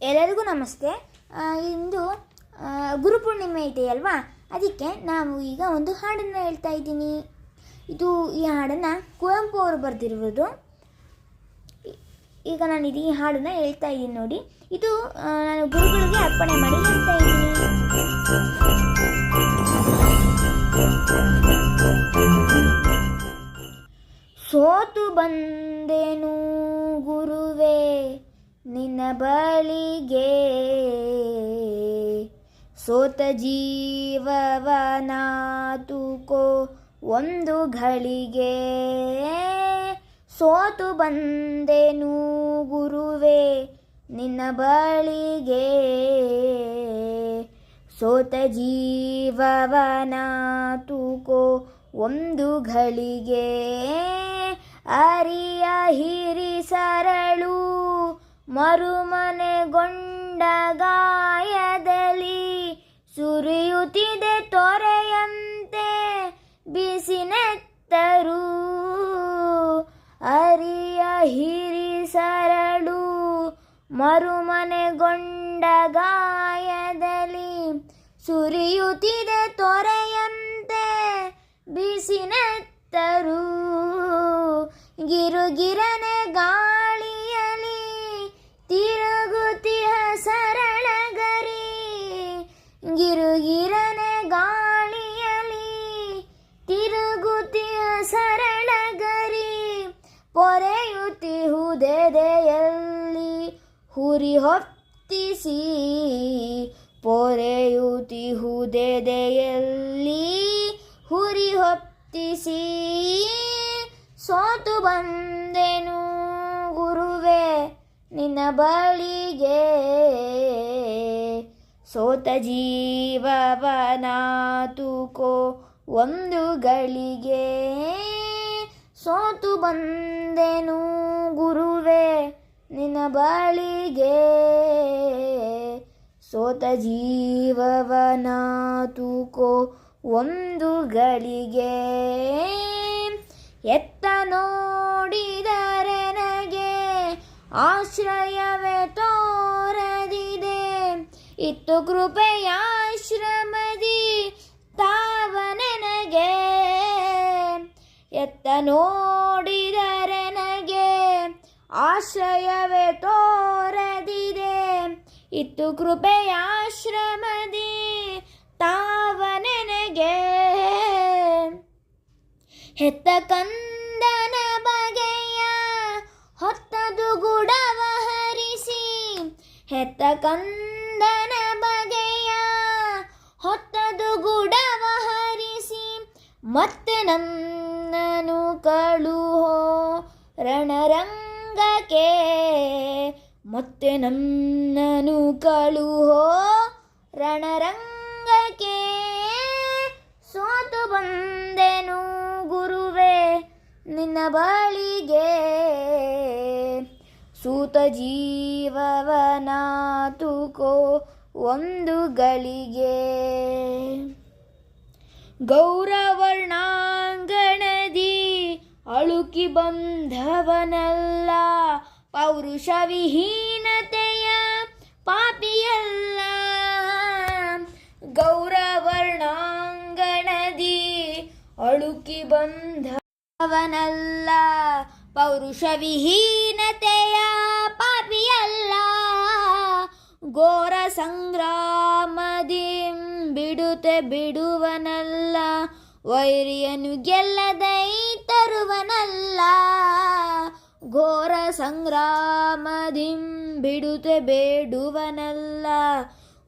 ಎಲ್ಲರಿಗೂ ನಮಸ್ತೆ. ಇಂದು ಗುರುಪೂರ್ಣಿಮೆ ಇದೆಯಲ್ವಾ, ಅದಕ್ಕೆ ನಾವು ಈಗ ಒಂದು ಹಾಡನ್ನು ಹೇಳ್ತಾ ಇದ್ದೀನಿ. ಈ ಹಾಡನ್ನು ಕುವೆಂಪು ಅವರು ಬರೆದಿರುವುದು. ಈಗ ನಾನು ಈ ಹಾಡನ್ನು ಹೇಳ್ತಾ ಇದ್ದೀನಿ ನೋಡಿ. ಇದು ನಾನು ಗುರುಗಳಿಗೆ ಅರ್ಪಣೆ ಮಾಡಿ ಹೇಳ್ತಾ ಇದ್ದೀನಿ. ಸೋತು ಬಂದೆನು ಗುರುವೇ ನಿನ್ನ ಬಳಿಗೆ, ಸೋತ ಜೀವವನಾತುಕೋ ಒಂದು ಘಳಿಗೆ. ಸೋತು ಬಂದೆನು ಗುರುವೇ ನಿನ್ನ ಬಳಿಗೆ, ಸೋತ ಜೀವವನಾತುಕೋ ಒಂದು ಘಳಿಗೆ. ಅರಿಯ ಹಿರಿ ಸರಳು ಮರುಮನೆಗೊಂಡ ಗಾಯದಲ್ಲಿ, ಸುರಿಯುತ್ತಿದೆ ತೊರೆಯಂತೆ ಬಿಸಿನೆತ್ತರು. ಅರಿಯ ಹಿರಿ ಸರಳು ಮರುಮನೆಗೊಂಡ ಗಾಯದಲ್ಲಿ, ಸುರಿಯುತ್ತಿದೆ ತೊರೆಯಂತೆ ಬಿಸಿನೆತ್ತರು. ಗಿರುಗಿರನೆ ಗಾಳಿಯಲಿ ತಿರುಗುತ್ತಿಹ ಸರಳಗರಿ, ಗಿರುಗಿರನೆ ಗಾಳಿಯಲಿ ತಿರುಗುತ್ತಿಹ ಸರಳಗರಿ. ಪೊರೆಯುತ್ತಿಹುದೆದೆಯಲ್ಲಿ ಹುರಿ ಹೊತ್ತಿಸಿ, ಪೊರೆಯುತ್ತಿಹುದೆದೆಯಲ್ಲಿ ಹುರಿ ಹೊತ್ತಿಸಿ. ಸೋತು ಬಂದೆನು ಗುರುವೇ ನಿನ್ನ ಬಳಿಗೆ, ಸೋತ ಜೀವವನಾತುಕೋ ಒಂದು ಗಳಿಗೆ. ಸೋತು ಬಂದೆನು ಗುರುವೇ ನಿನ್ನ ಬಳಿಗೆ, ಸೋತ ಜೀವವನಾತುಕೋ ಒಂದು ಗಳಿಗೆ. ಎತ್ತ ನೋಡಿದರೆ ನನಗೆ ಆಶ್ರಯವೇ ತೋರದಿದೆ, ಇತ್ತು ಕೃಪೆಯಾಶ್ರಮದಿ ತಾವ ನನಗೆ. ಎತ್ತ ನೋಡಿದರೆ ನನಗೆ ಆಶ್ರಯವೇ ತೋರದಿದೆ, ಇತ್ತು ಕೃಪೆಯಾಶ್ರಮದಿ ತಾವ ನನಗೆ. ಹೆತ್ತ ಕಂದನ ಬಗೆಯ ಹೊತ್ತದು ಗುಡವ ಹರಿಸಿ, ಹೆತ್ತ ಕಂದನ ಬಗೆಯ ಹೊತ್ತದು ಗುಡವ ಹರಿಸಿ. ಮತ್ತೆ ನನ್ನನು ಕಳುಹೋ ರಣರಂಗಕ್ಕೆ, ಮತ್ತೆ ನನ್ನನು ಕಳುಹೋ ರಣರಂಗಕ್ಕೆ. ಸೋತು ಬಂದೆನು ಗುರುವೇ ನಿನ್ನ ಬಳಿಗೆ, ಸೂತ ಜೀವವನಾತುಕೋ ಒಂದು ಗಳಿಗೆ. ಗೌರವರ್ಣಾಂಗಣದಿ ಅಳುಕಿ ಬಂಧವನಲ್ಲ, ಪೌರುಷ ವಿಹೀನತೆಯ ಪಾಪಿಯಲ್ಲ. ಗೌರವರ್ಣಾಂಗಣದಿ ಅಳುಕಿ ಬಂಧವನಲ್ಲ, ಪೌರುಷ ವಿಹೀನತೆಯ ಪಾಪಿಯಲ್ಲ. ಘೋರ ಸಂಗ್ರಾಮದಿ ಬಿಡುತ್ತೆ ಬಿಡುವನಲ್ಲ, ವೈರಿಯನು ಗೆಲ್ಲದೈ ತರುವನಲ್ಲ. ಘೋರ ಸಂಗ್ರಾಮದಿ ಬಿಡುತ್ತೆ ಬೇಡುವನಲ್ಲ,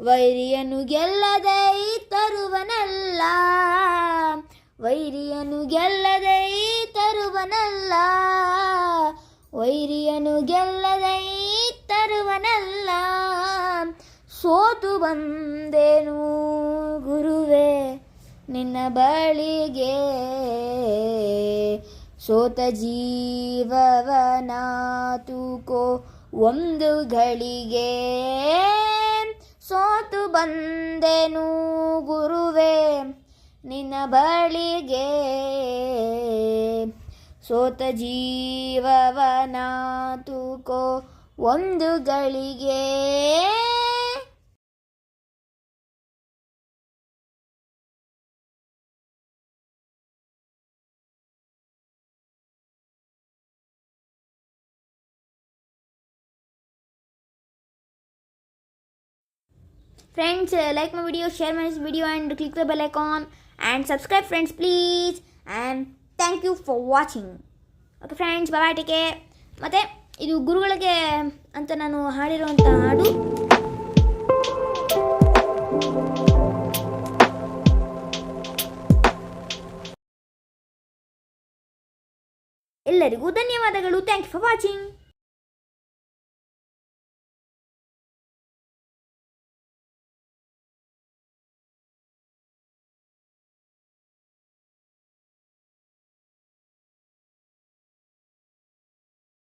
ವೈರಿಯನು ಗೆಲ್ಲದೈ ತರುವನಲ್ಲ. ವೈರಿಯನು ಗೆಲ್ಲದೈ ತರುವನಲ್ಲ, ವೈರಿಯನು ಗೆಲ್ಲದೈ ತರುವನಲ್ಲ. ಸೋತು ಬಂದೆನು ಗುರುವೇ ನಿನ್ನ ಬಳಿಗೆ, ಸೋತ ಜೀವವನಾತುಕೋ ಒಂದು ಗಳಿಗೆ. ಸೋತು ಬಂದೆನು ಗುರುವೇ ನಿನ್ನ ಬಳಿಗೆ, ಸೋತ ಜೀವವನಾತುಕೋ ಒಂದು ಗಳಿಗೆ. Friends, like my video, share my video and click the bell icon and subscribe friends please, and thank you for watching. Okay friends, bye bye, take care. ಮತ್ತೆ ಇದು ಗುರುಗಳಿಗೆ ಅಂತ ನಾನು ಹಾಡಿರುವಂಥ ಹಾಡು. ಎಲ್ಲರಿಗೂ ಧನ್ಯವಾದಗಳು. Thank you for watching.